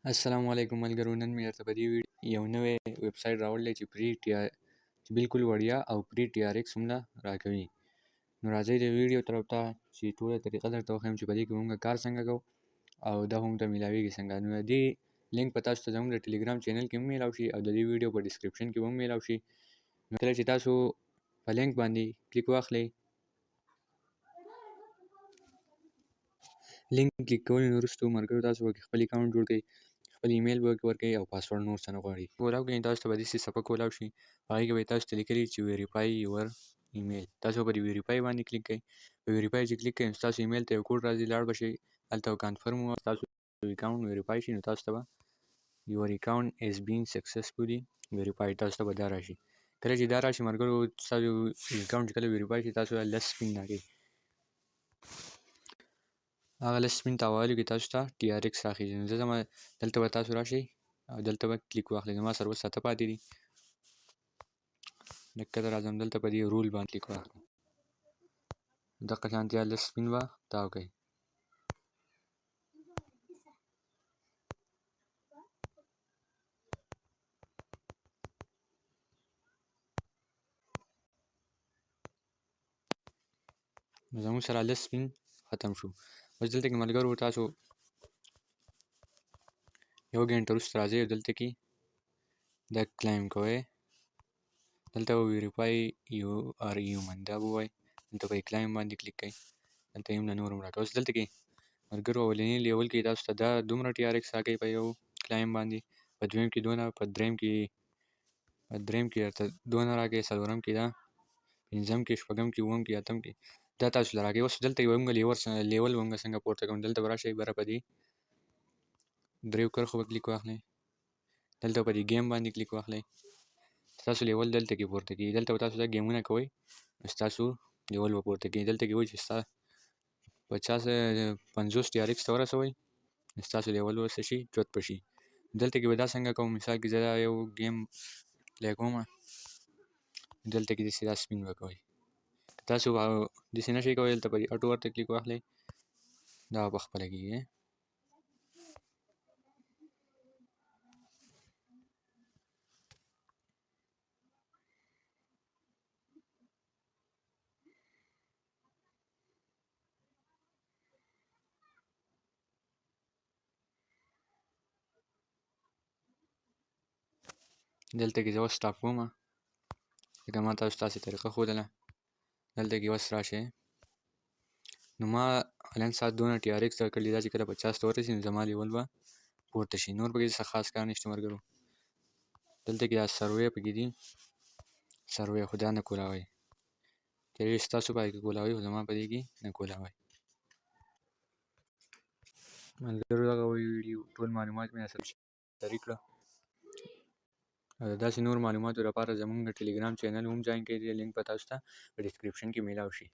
السلام علیکم ملګرو، نن مې درته په دې یو نوی ویب سایټ راوړلی چې بالکل وړیا او پري ټي آر ایکس موږ راکوي. نو راځئ د ویډیو طرف ته چې ټوله طریقه درته وښیم چې په دې کې موږ کار څنګه کوو او دا هم ته میلاویږي څنګه. نو د دې لینک په تاسو ته زموږ د ټلیګرام چینل کې هم میلاو شي او د دې ویډیو په ډسکرپشن کې هم میلاو شي. نو کله چې تاسو په لینک باندې کلیک واخلئ، لینک کلیک کولو نه وروسته ملګرو تاسو به خپل اکاونټ جوړ کړئ، خپل ایمیل به ورکړئ او پاسورډ نور څه نه غواړي. کولاو کې تاسو ته به داسې صفحه کولاو شي، په هغې کې به تاسو ته لیکلي چې ویریفای یور ایمیل. تاسو به په ویریفای باندې کلیک کړئ. په ویریفای چې کلیک کړئ نو ستاسو ایمیل ته یو کوډ راځي، لاړ به شئ هلته کنفرم ستاسو اکاونټ ویریفای شي. نو تاسو ته به یور اکاونټ از بین سکسسفولي ویریفایډ تاسو ته به دا راشي. کله چې دا راشي ملګرو، ستاسو اکاونټ چې کله ویریفای شي تاسو لس سپین راکوي. هغه لس سپین تاوالو کې تاسو ته ټي آر ایکس راخیږي. نو زه ځم دلته به تاسو راشئ او دلته به کلیک واخلئ. زما سره اوس 7 پاتې دي. لږ کته راځم، دلته په دې رول باندې کلیک واخلم. دغه شانتیا لس سپین به تاو کړئ. نو زموږ سره لس سپین ختم شو. اوس دلته کې ملګرو تاسو یو ګنټه وروسته راځئ او دلته کې دا کلایم کوئ. دلته به ویریفای یو آر هیومن دا به ووایي. دلته به کلایم باندې کلیک کړئ. دلته یې نور هم راکوي. اوس دلته کې ملګرو اولني لیول کې تاسو ته دا دومره ټي آر ایکس راکوي په یو کلایم باندې، په دویم کې دونه، په دریم کې درته دونه راکوي، څلورم کې دا، پنځم کې، شپږم کې، اووم کې، اتم کې دا تاسو له راکوي. اوس دلته یو موږ لیول موږ څنګه پورته کوو. دلته به راشئ بره په دې دریو کرښو به کلیک واخلئ. دلته په دې ګیم باندې کلیک واخلئ. ستاسو لیول دلته کې پورته کېږي. دلته به تاسو دا ګیمونه کوئ نو ستاسو لیول به پورته کېږي. دلته کې وایي چې ستا 50 ټي آر ایکس ته ورسوئ نو ستاسو لیول به څه شي، چوت به شي. دلته کې به دا څنګه کوم، مثال کې زه دا یو ګیم پلی کوم، دلته کې داسې دا سپین به کوئ. که تاسو داسې نه شئ کولی، دلته په دې اټو ورته کلیک واخلئ، دا به پخپله کېږي. دلته کې زه اوس سټاپ کوم ځکه ما تاسو ته داسې طریقه ښودله. دلته کې اوس راشئ. نو ما نن ساعت دونه ټي آر ایکس درکړي دا چې کله 50 ته ورسي نو زما لیول به پورته شي. نور پکې څه خاص کار نشته ملګرو. دلته کې دا سروې پکې دي، سروې خو دا نه کولاوئ. کېدای شي ستاسو په کې کولاوئ خو زما په دې کې نه کولاوئ. ملګرو دغه ویډیو ټول معلومات مې سره شریک کړه او د داسې نور معلوماتو لپاره زموږ د ټلیګرام چینل هم جوین کړئ. لینک به تاسو ته په ډسکرپشن کې میلاو شي.